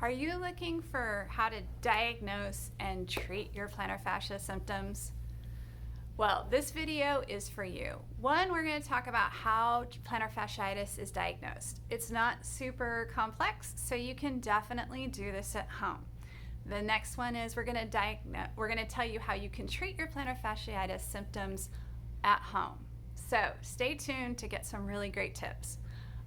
Are you looking for how to diagnose and treat your plantar fascia symptoms? Well, this video is for you. One, we're going to talk about how plantar fasciitis is diagnosed. It's not super complex, so you can definitely do this at home. The next one is we're going to tell you how you can treat your plantar fasciitis symptoms at home. So stay tuned to get some really great tips.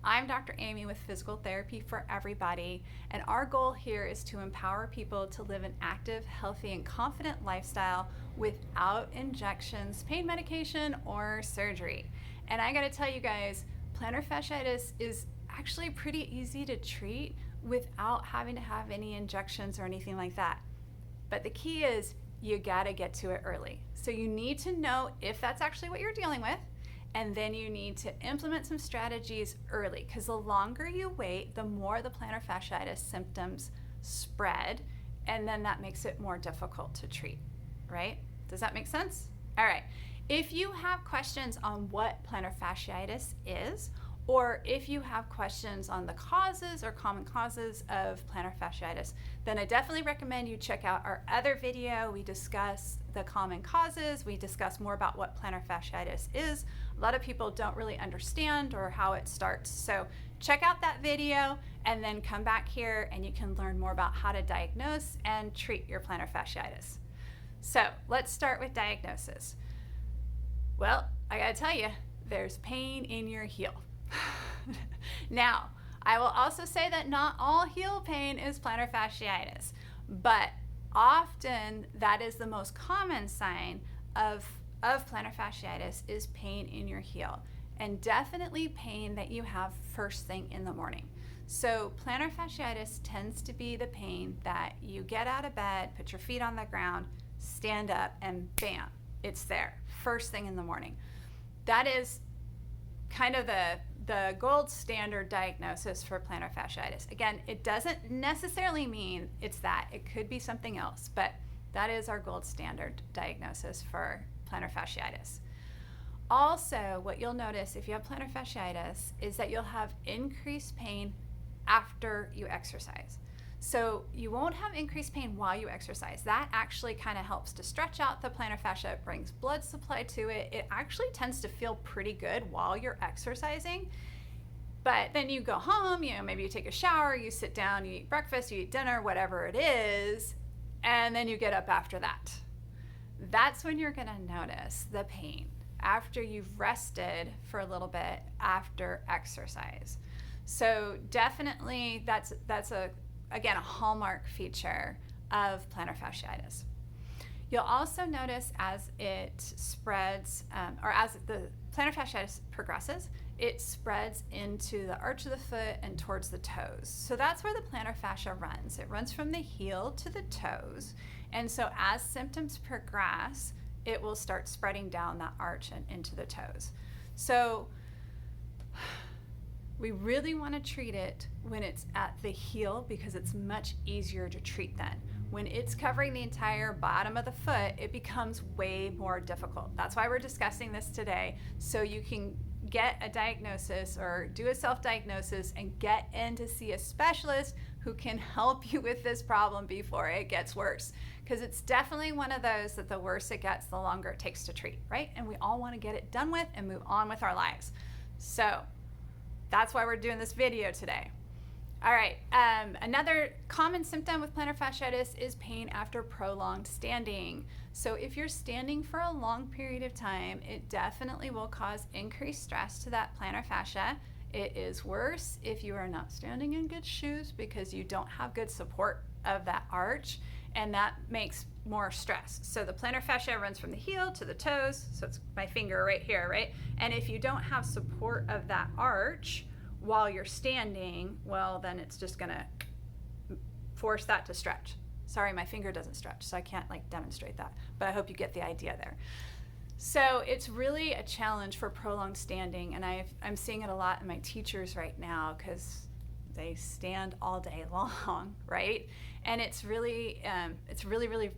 I'm Dr. Amy with Physical Therapy for Everybody, and our goal here is to empower people to live an active, healthy, and confident lifestyle without injections, pain medication, or surgery. And I gotta tell you guys, plantar fasciitis is actually pretty easy to treat without having to have any injections or anything like that. But the key is you gotta get to it early. So you need to know if that's actually what you're dealing with, and then you need to implement some strategies early, because the longer you wait, the more the plantar fasciitis symptoms spread, and then that makes it more difficult to treat, right? Does that make sense? All right. If you have questions on what plantar fasciitis is, or if you have questions on the causes or common causes of plantar fasciitis, then I definitely recommend you check out our other video. We discuss the common causes. We discuss more about what plantar fasciitis is. A lot of people don't really understand or how it starts. So check out that video and then come back here and you can learn more about how to diagnose and treat your plantar fasciitis. So let's start with diagnosis. Well, I gotta tell you, there's pain in your heel. Now, I will also say that not all heel pain is plantar fasciitis, but often that is the most common sign of plantar fasciitis is pain in your heel, and definitely pain that you have first thing in the morning. So plantar fasciitis tends to be the pain that you get out of bed, put your feet on the ground, stand up, and bam, it's there, first thing in the morning. That is kind of the gold standard diagnosis for plantar fasciitis. Again, it doesn't necessarily mean it's that. It could be something else, but that is our gold standard diagnosis for plantar fasciitis. Also, what you'll notice if you have plantar fasciitis is that you'll have increased pain after you exercise. So you won't have increased pain while you exercise. That actually kind of helps to stretch out the plantar fascia. It brings blood supply to it. It actually tends to feel pretty good while you're exercising. But then you go home, maybe you take a shower, you sit down, you eat breakfast, you eat dinner, whatever it is, and then you get up after that. That's when you're gonna notice the pain after you've rested for a little bit after exercise. So definitely that's again, a hallmark feature of plantar fasciitis. You'll also notice as it spreads, or as the plantar fasciitis progresses, it spreads into the arch of the foot and towards the toes. So that's where the plantar fascia runs. It runs from the heel to the toes. And so as symptoms progress, it will start spreading down that arch and into the toes. So we really want to treat it when it's at the heel because it's much easier to treat then. When it's covering the entire bottom of the foot, it becomes way more difficult. That's why we're discussing this today, so you can get a diagnosis or do a self-diagnosis and get in to see a specialist who can help you with this problem before it gets worse. Because it's definitely one of those that the worse it gets, the longer it takes to treat, right? And we all want to get it done with and move on with our lives. So that's why we're doing this video today. All right, another common symptom with plantar fasciitis is pain after prolonged standing. So if you're standing for a long period of time, it definitely will cause increased stress to that plantar fascia. It is worse if you are not standing in good shoes because you don't have good support of that arch, and that makes more stress. So the plantar fascia runs from the heel to the toes, so it's my finger right here, right? And if you don't have support of that arch while you're standing, well, then it's just gonna force that to stretch. Sorry, my finger doesn't stretch, so I can't demonstrate that, but I hope you get the idea there. So it's really a challenge for prolonged standing, and I'm seeing it a lot in my teachers right now because they stand all day long, right? And it's really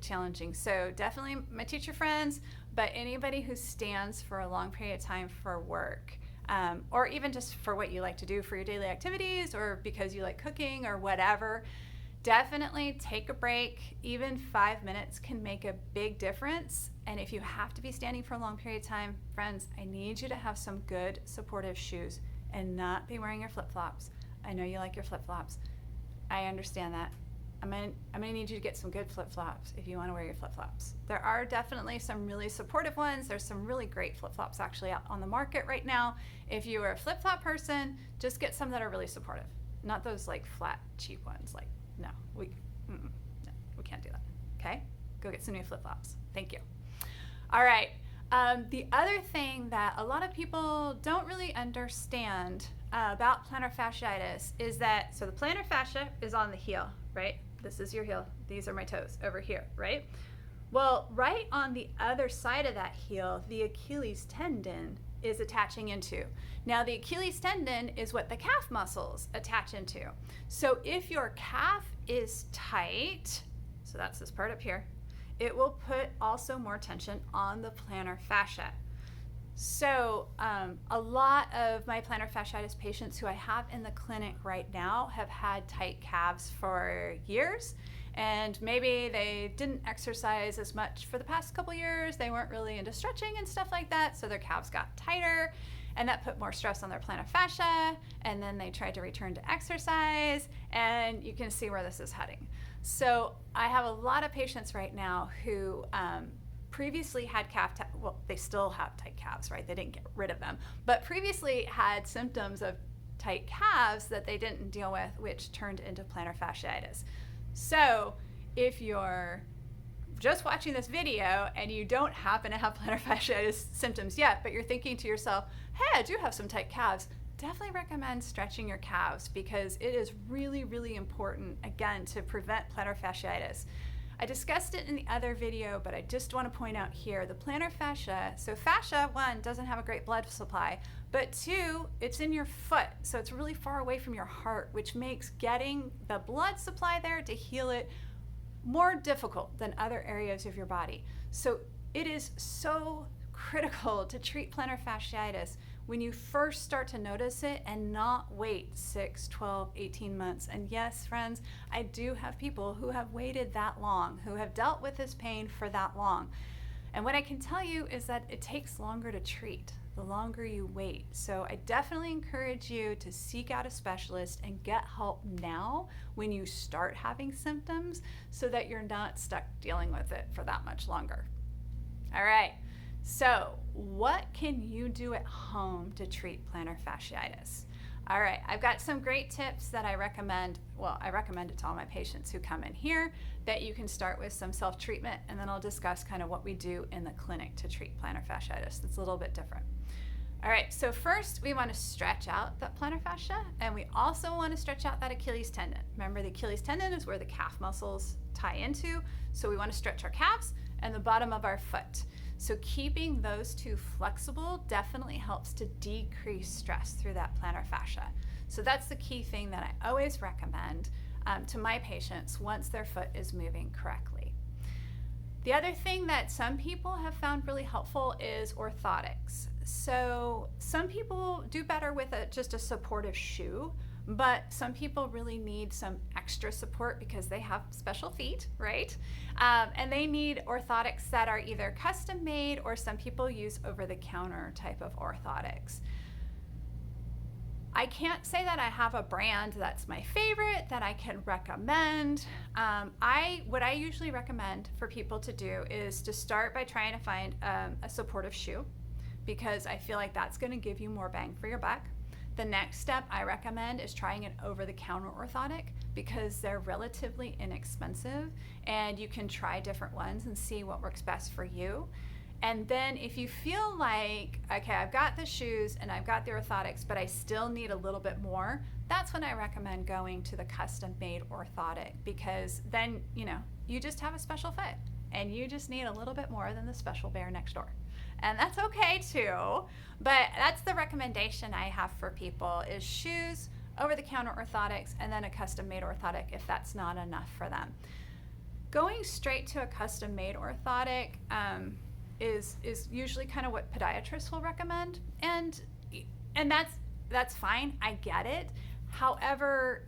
challenging. So definitely my teacher friends, but anybody who stands for a long period of time for work, or even just for what you like to do for your daily activities, or because you like cooking or whatever, definitely take a break. Even 5 minutes can make a big difference. And if you have to be standing for a long period of time, friends, I need you to have some good supportive shoes and not be wearing your flip-flops. I know you like your flip-flops. I understand that. I'm gonna need you to get some good flip-flops if you want to wear your flip-flops. There are definitely some really supportive ones. There's some really great flip-flops actually out on the market right now. If you are a flip-flop person, just get some that are really supportive. Not those like flat, cheap ones. Like, no, we can't do that. Okay? Go get some new flip-flops. Thank you. All right. The other thing that a lot of people don't really understand about plantar fasciitis is that, so the plantar fascia is on the heel, right? This is your heel. These are my toes over here, right? Well, right on the other side of that heel, the Achilles tendon is attaching into. Now, the Achilles tendon is what the calf muscles attach into. So if your calf is tight, so that's this part up here, it will put also more tension on the plantar fascia. So a lot of my plantar fasciitis patients who I have in the clinic right now have had tight calves for years, and maybe they didn't exercise as much for the past couple years. They weren't really into stretching and stuff like that, so their calves got tighter, and that put more stress on their plantar fascia, and then they tried to return to exercise, and you can see where this is heading. So I have a lot of patients right now who previously had well, they still have tight calves, right? They didn't get rid of them, but previously had symptoms of tight calves that they didn't deal with, which turned into plantar fasciitis. So if you're just watching this video and you don't happen to have plantar fasciitis symptoms yet, but you're thinking to yourself, hey, I do have some tight calves, definitely recommend stretching your calves because it is really, really important, again, to prevent plantar fasciitis. I discussed it in the other video, but I just want to point out here, the plantar fascia, so fascia, one, doesn't have a great blood supply, but two, it's in your foot, so it's really far away from your heart, which makes getting the blood supply there to heal it more difficult than other areas of your body. So it is so critical to treat plantar fasciitis when you first start to notice it and not wait 6, 12, 18 months. And yes, friends, I do have people who have waited that long, who have dealt with this pain for that long. And what I can tell you is that it takes longer to treat the longer you wait. So I definitely encourage you to seek out a specialist and get help now when you start having symptoms so that you're not stuck dealing with it for that much longer. All right. So what can you do at home to treat plantar fasciitis? All right, I've got some great tips that I recommend. Well, I recommend it to all my patients who come in here that you can start with some self-treatment, and then I'll discuss kind of what we do in the clinic to treat plantar fasciitis. That's a little bit different. All right, so first we want to stretch out that plantar fascia, and we also want to stretch out that Achilles tendon. Remember, the Achilles tendon is where the calf muscles tie into, so we want to stretch our calves and the bottom of our foot. So keeping those two flexible definitely helps to decrease stress through that plantar fascia. So that's the key thing that I always recommend to my patients once their foot is moving correctly. The other thing that some people have found really helpful is orthotics. So some people do better with just a supportive shoe, but some people really need some extra support because they have special feet, right? And they need orthotics that are either custom made or some people use over-the-counter type of orthotics. I can't say that I have a brand that's my favorite that I can recommend. What I usually recommend for people to do is to start by trying to find a supportive shoe because I feel like that's going to give you more bang for your buck. The next step I recommend is trying an over-the-counter orthotic because they're relatively inexpensive and you can try different ones and see what works best for you. And then if you feel like, okay, I've got the shoes and I've got the orthotics, but I still need a little bit more, that's when I recommend going to the custom-made orthotic because then, you just have a special foot and you just need a little bit more than the special bear next door. And that's okay too, but that's the recommendation I have for people is shoes, over-the-counter orthotics, and then a custom-made orthotic if that's not enough for them. Going straight to a custom-made orthotic is usually kind of what podiatrists will recommend, and that's fine, I get it. However,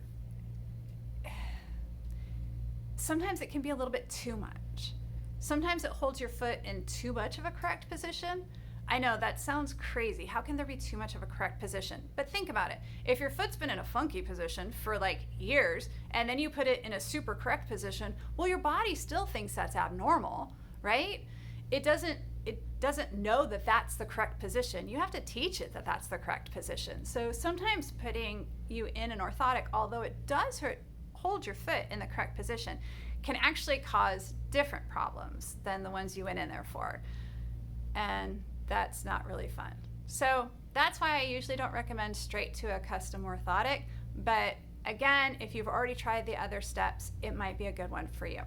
sometimes it can be a little bit too much. Sometimes it holds your foot in too much of a correct position. I know that sounds crazy. How can there be too much of a correct position? But think about it. If your foot's been in a funky position for like years, and then you put it in a super correct position, well, your body still thinks that's abnormal, right? It doesn't know that that's the correct position. You have to teach it that that's the correct position. So sometimes putting you in an orthotic, although it does hold your foot in the correct position, can actually cause different problems than the ones you went in there for. And that's not really fun. So that's why I usually don't recommend straight to a custom orthotic. But again, if you've already tried the other steps, it might be a good one for you.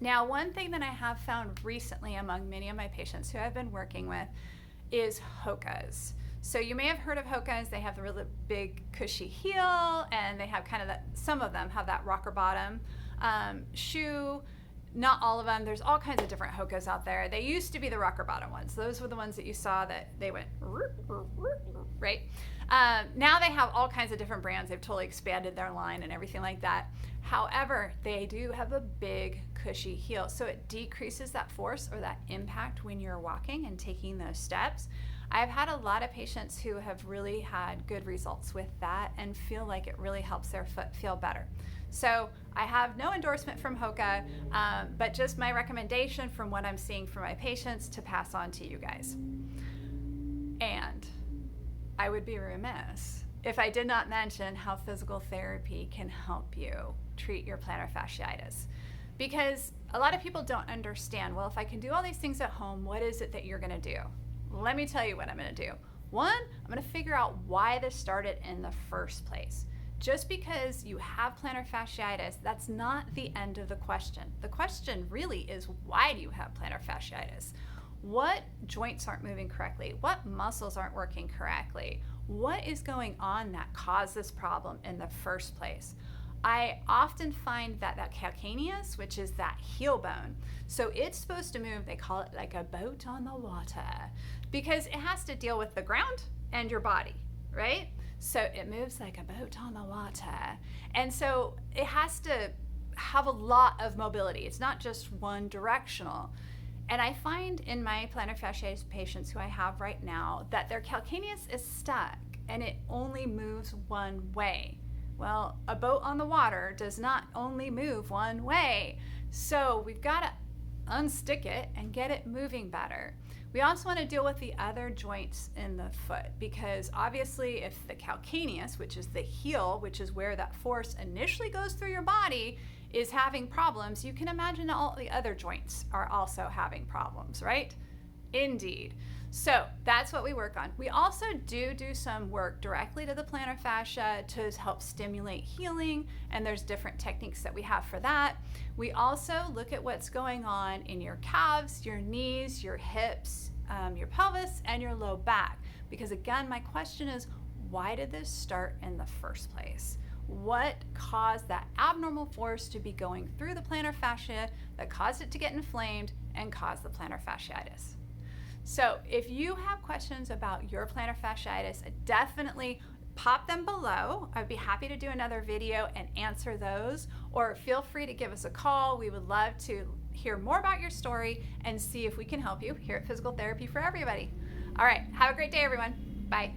Now, one thing that I have found recently among many of my patients who I've been working with is Hokas. So you may have heard of Hokas. They have the really big cushy heel, and they have kind of that, some of them have that rocker bottom shoe. Not all of them. There's all kinds of different Hokas out there. They used to be the rocker bottom ones. Those were the ones that you saw that they went, right? Now they have all kinds of different brands. They've totally expanded their line and everything like that. However, they do have a big cushy heel, so it decreases that force or that impact when you're walking and taking those steps. I've had a lot of patients who have really had good results with that and feel like it really helps their foot feel better. So I have no endorsement from Hoka, but just my recommendation from what I'm seeing from my patients to pass on to you guys. And I would be remiss if I did not mention how physical therapy can help you treat your plantar fasciitis. Because a lot of people don't understand, well, if I can do all these things at home, what is it that you're gonna do? Let me tell you what I'm gonna do. One, I'm gonna figure out why this started in the first place. Just because you have plantar fasciitis, that's not the end of the question. The question really is, why do you have plantar fasciitis? What joints aren't moving correctly? What muscles aren't working correctly? What is going on that caused this problem in the first place? I often find that calcaneus, which is that heel bone, so it's supposed to move, they call it like a boat on the water, because it has to deal with the ground and your body, right? So it moves like a boat on the water. And so it has to have a lot of mobility. It's not just one directional. And I find in my plantar fasciitis patients who I have right now that their calcaneus is stuck and it only moves one way. Well, a boat on the water does not only move one way. So we've got to unstick it and get it moving better. We also want to deal with the other joints in the foot, because obviously if the calcaneus, which is the heel, which is where that force initially goes through your body, is having problems, you can imagine all the other joints are also having problems, right? Indeed. So that's what we work on. We also do some work directly to the plantar fascia to help stimulate healing, and there's different techniques that we have for that. We also look at what's going on in your calves, your knees, your hips, your pelvis, and your low back. Because again, my question is, why did this start in the first place? What caused that abnormal force to be going through the plantar fascia that caused it to get inflamed and cause the plantar fasciitis? So if you have questions about your plantar fasciitis, definitely pop them below. I'd be happy to do another video and answer those, or feel free to give us a call. We would love to hear more about your story and see if we can help you here at Physical Therapy for Everybody. All right, have a great day, everyone. Bye.